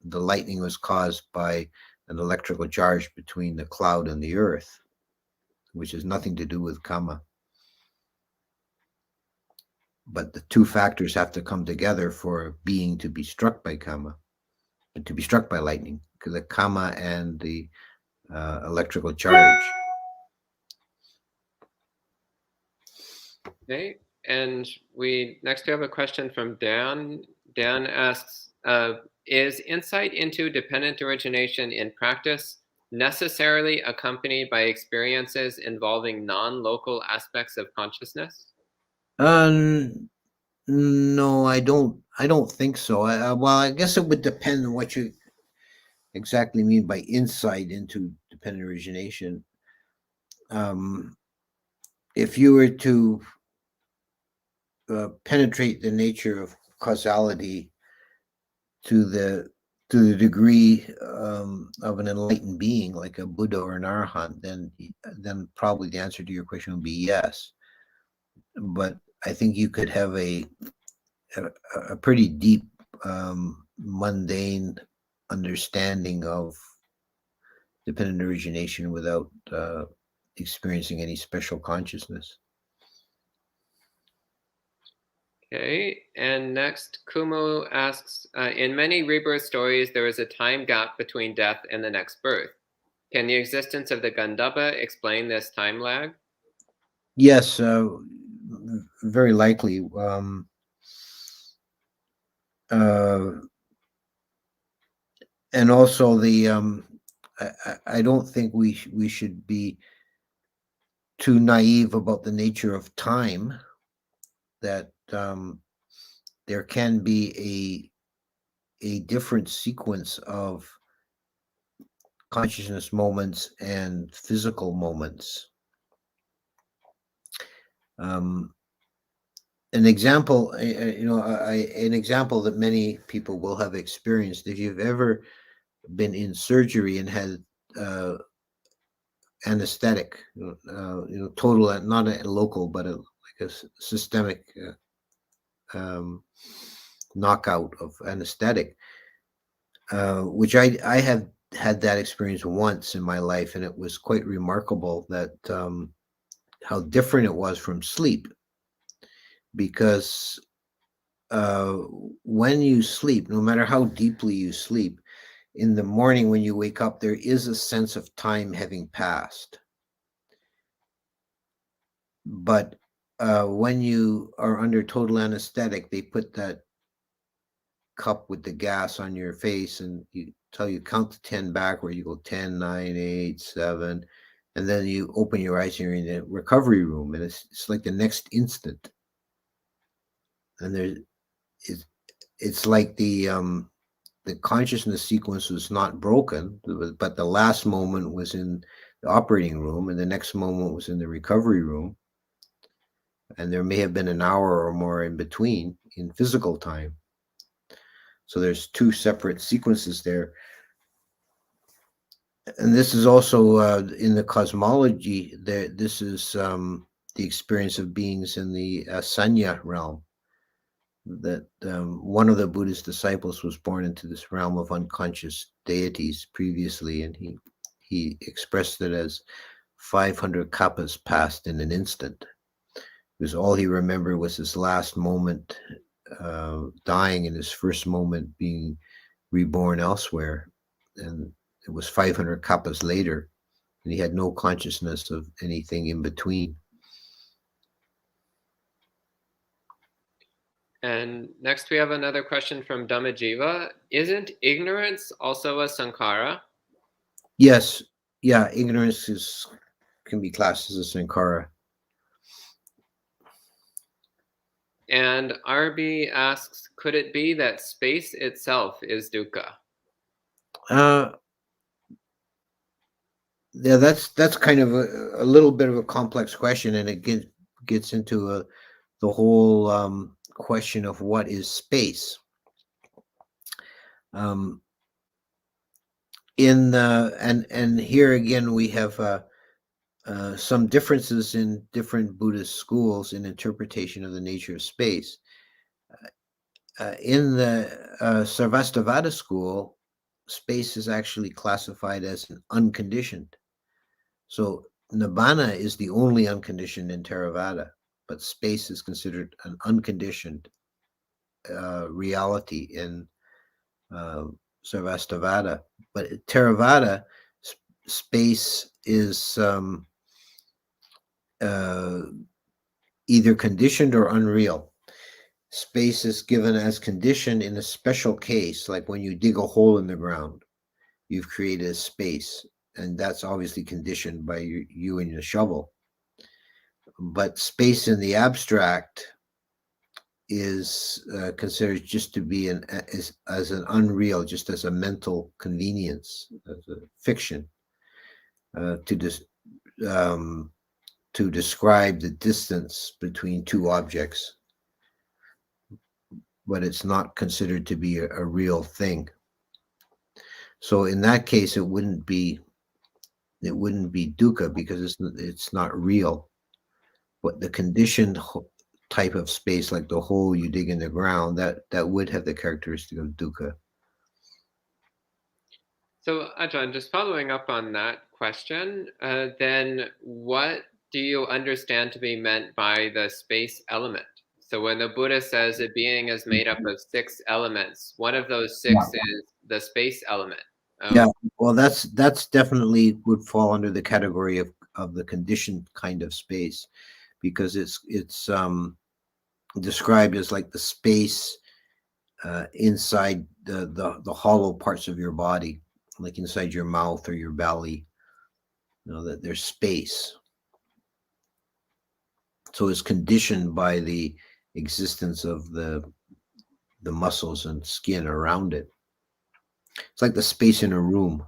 The lightning was caused by an electrical charge between the cloud and the earth, which has nothing to do with karma. But the two factors have to come together for a being to be struck by karma, and to be struck by lightning, because the karma and the electrical charge. Okay, and we next have a question from Dan. Dan asks, is insight into dependent origination in practice necessarily accompanied by experiences involving non-local aspects of consciousness? No, I don't think so. Well, I guess it would depend on what you exactly mean by insight into dependent origination. If you were to penetrate the nature of causality to the degree of an enlightened being like a Buddha or an Arahant, then probably the answer to your question would be yes. But I think you could have a pretty deep mundane understanding of dependent origination without experiencing any special consciousness. Okay, and next Kumu asks, in many rebirth stories, there is a time gap between death and the next birth. Can the existence of the Gandhabba explain this time lag? Yes, very likely. And also I don't think we should be too naive about the nature of time, that there can be a different sequence of consciousness moments and physical moments. An example, an example that many people will have experienced, if you've ever been in surgery and had anesthetic, total, not a local, but like a systemic knockout of anesthetic, which I have had that experience once in my life, and it was quite remarkable that how different it was from sleep, because when you sleep, no matter how deeply you sleep, in the morning when you wake up, there is a sense of time having passed. But when you are under total anesthetic, they put that cup with the gas on your face and you tell you count to 10 back, where you go 10, 9, 8, 7, and then you open your eyes and you're in the recovery room, and it's like the next instant. And it's like the consciousness sequence was not broken, but the last moment was in the operating room and the next moment was in the recovery room. And there may have been an hour or more in between in physical time. So there's two separate sequences there. And this is also in the cosmology, this is the experience of beings in the Sanya realm, that one of the Buddhist disciples was born into this realm of unconscious deities previously, and he expressed it as 500 kappas passed in an instant, because all he remembered was his last moment dying and his first moment being reborn elsewhere. And it was 500 kappas later, and he had no consciousness of anything in between. And next we have another question from Dhammajiva. Isn't ignorance also a sankhara? Yes, yeah, ignorance can be classed as a sankhara. And RB asks, could it be that space itself is dukkha? Yeah, that's kind of a little bit of a complex question, and it gets into the whole question of what is space. And here again we have some differences in different Buddhist schools in interpretation of the nature of space. In the Sarvastivada school, space is actually classified as an unconditioned. So Nibbana is the only unconditioned in Theravada, but space is considered an unconditioned reality in Sarvastivada. But in Theravada, space is either conditioned or unreal. Space is given as conditioned in a special case, like when you dig a hole in the ground, you've created a space, and that's obviously conditioned by you and your shovel. But space in the abstract is considered just to be as an unreal, just as a mental convenience, as a fiction, to describe the distance between two objects. But it's not considered to be a real thing. So in that case, it wouldn't be dukkha, because it's not real. But the conditioned type of space, like the hole you dig in the ground, that would have the characteristic of dukkha. So, Ajahn, just following up on that question, then what do you understand to be meant by the space element? So, when the Buddha says a being is made up of 6 elements, one of those Yeah. 6 is the space element. Yeah, well, that's definitely would fall under the category of the conditioned kind of space, because it's described as like the space inside the hollow parts of your body, like inside your mouth or your belly. You know that there's space, so it's conditioned by the existence of the muscles and skin around it. It's like the space in a room.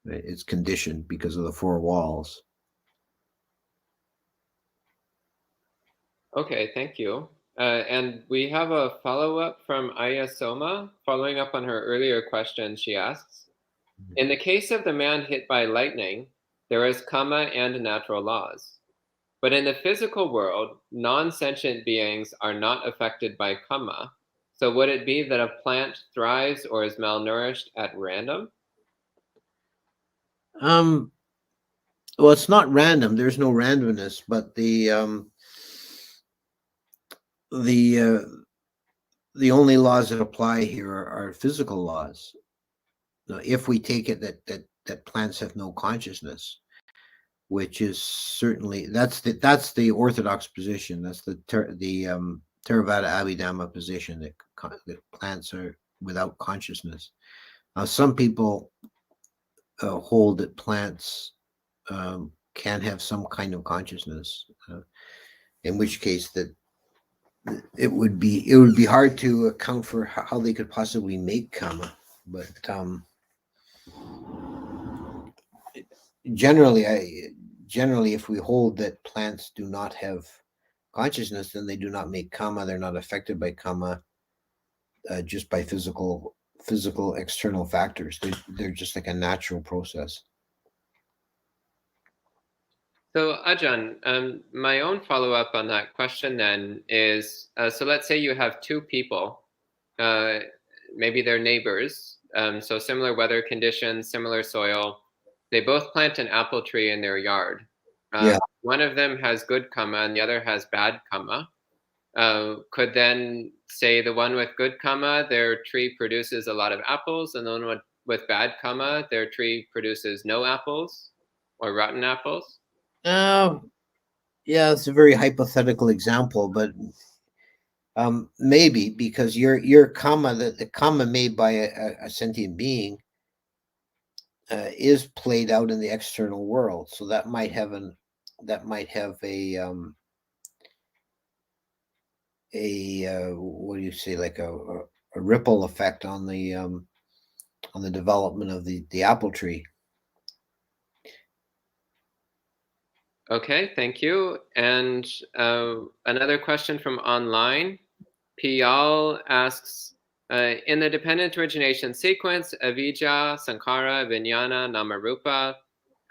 Right? It's conditioned because of the 4 walls. Okay, thank you. And we have a follow-up from Aya Soma, following up on her earlier question. She asks, in the case of the man hit by lightning, there is karma and natural laws. But in the physical world, non-sentient beings are not affected by karma. So would it be that a plant thrives or is malnourished at random? Um, well, it's not random. There's no randomness, but the the only laws that apply here are physical laws. Now, if we take it that plants have no consciousness, which is certainly that's the orthodox position. That's the Theravada Abhidhamma position that plants are without consciousness. Some people hold that plants can have some kind of consciousness, in which case that it would be hard to account for how they could possibly make karma. But generally, if we hold that plants do not have consciousness, then they do not make karma. They're not affected by karma, just by physical external factors. They're just like a natural process. So Ajahn, my own follow-up on that question then is, so let's say you have 2 people, maybe they're neighbors, so similar weather conditions, similar soil. They both plant an apple tree in their yard. Yeah. One of them has good karma and the other has bad karma. Could then say the one with good karma, their tree produces a lot of apples, and the one with bad karma, their tree produces no apples or rotten apples? Yeah, it's a very hypothetical example, but maybe because your karma, the karma made by a sentient being, is played out in the external world, so that might have a what do you say, like a ripple effect on the development of the apple tree. Okay, thank you. And another question from online. Piyal asks, in the dependent origination sequence, avijja, sankhara, vijnana, namarupa,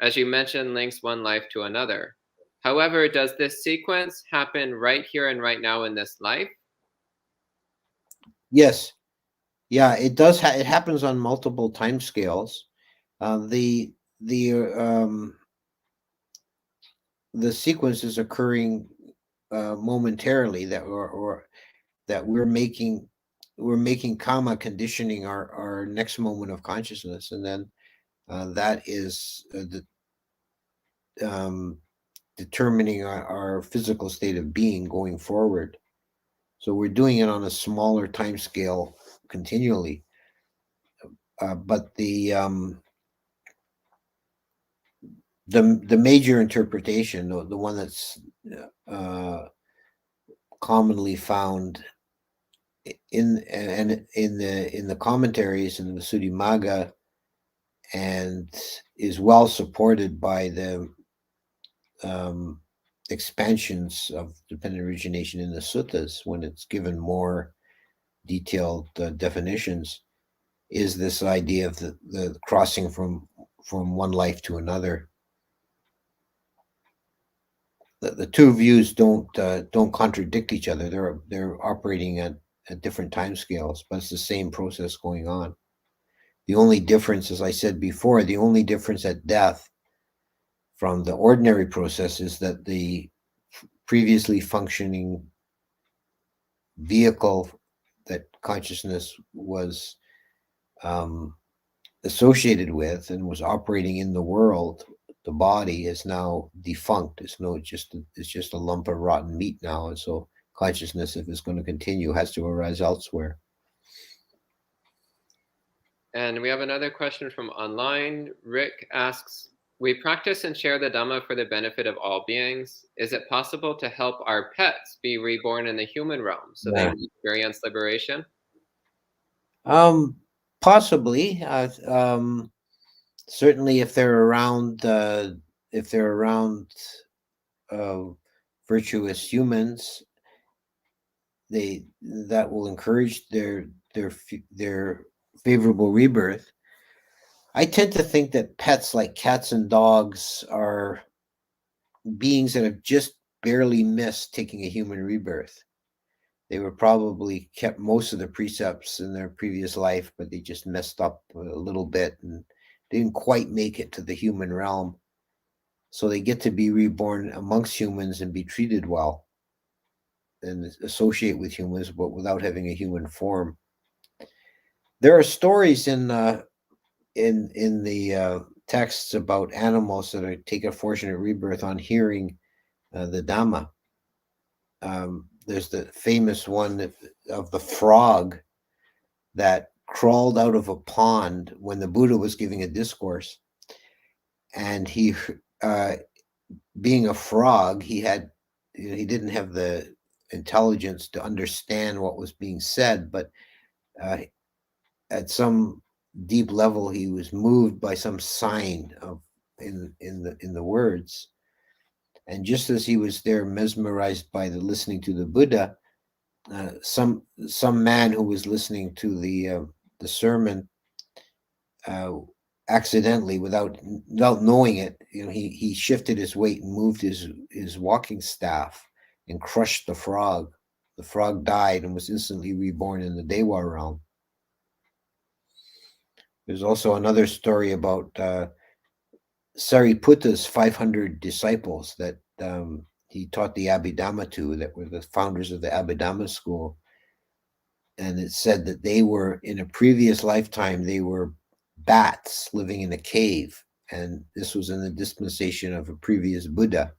as you mentioned, links one life to another. However, does this sequence happen right here and right now in this life? Yes, yeah, it does. It happens on multiple time scales. The the sequence is occurring momentarily, or that we're making karma conditioning our next moment of consciousness, and then that is determining our physical state of being going forward. So we're doing it on a smaller time scale continually, but the major interpretation, the one that's uh, commonly found in the commentaries and the Sudhimagga, and is well supported by the expansions of dependent origination in the suttas, when it's given more detailed definitions, is this idea of the crossing from one life to another. The two views don't contradict each other. They're operating at different time scales, but it's the same process going on. The only difference, as I said before, the only difference at death from the ordinary process is that the previously functioning vehicle that consciousness was associated with and was operating in the world, the body is now defunct. It's just a lump of rotten meat now, and so consciousness, if it's going to continue, has to arise elsewhere. And we have another question from online. Rick asks, we practice and share the Dhamma for the benefit of all beings. Is it possible to help our pets be reborn in the human realm so they experience liberation? Possibly. Certainly, if they're around, virtuous humans, that will encourage their favorable rebirth. I tend to think that pets like cats and dogs are beings that have just barely missed taking a human rebirth. They were probably kept most of the precepts in their previous life, but they just messed up a little bit and didn't quite make it to the human realm. So they get to be reborn amongst humans and be treated well and associate with humans, but without having a human form. There are stories in the texts about animals that take a fortunate rebirth on hearing the Dhamma. There's the famous one of the frog that crawled out of a pond when the Buddha was giving a discourse, and he, being a frog, he didn't have the intelligence to understand what was being said, but at some deep level, he was moved by some sign in the words. And just as he was there mesmerized by the listening to the Buddha, some man who was listening to the sermon accidentally, without knowing it, he shifted his weight and moved his walking staff and crushed the frog. The frog died and was instantly reborn in the Dewa realm. There's also another story about Sariputta's 500 disciples that he taught the Abhidhamma to, that were the founders of the Abhidhamma school. And it said that they were, in a previous lifetime, they were bats living in a cave. And this was in the dispensation of a previous Buddha.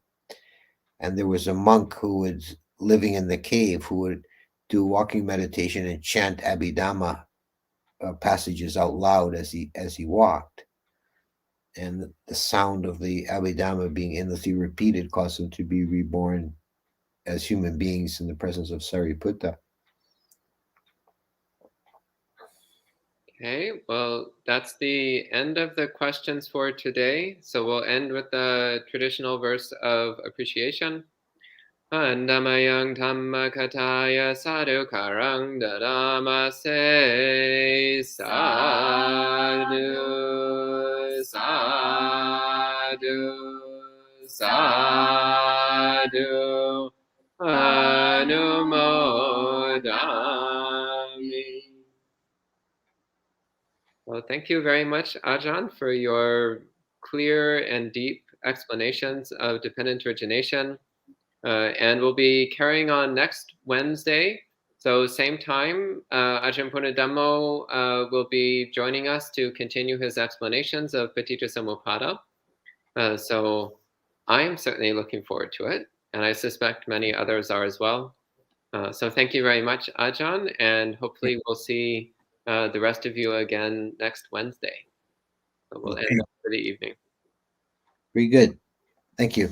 And there was a monk who was living in the cave who would do walking meditation and chant Abhidhamma passages out loud as he walked. And the sound of the Abhidhamma being endlessly repeated caused them to be reborn as human beings in the presence of Sariputta. Okay, well, that's the end of the questions for today. So we'll end with the traditional verse of appreciation. Andamayang Dhamma Kataya Sadhu Karang Dadamase Sadhu Sadhu Sadhu Anumodami. Well, thank you very much, Ajahn, for your clear and deep explanations of dependent origination. And we'll be carrying on next Wednesday. So same time, Ajahn Punnadhammo will be joining us to continue his explanations of Paticca so I'm certainly looking forward to it, and I suspect many others are as well. So thank you very much, Ajahn, and hopefully we'll see the rest of you again next Wednesday. So we'll end up for the evening. Very good. Thank you.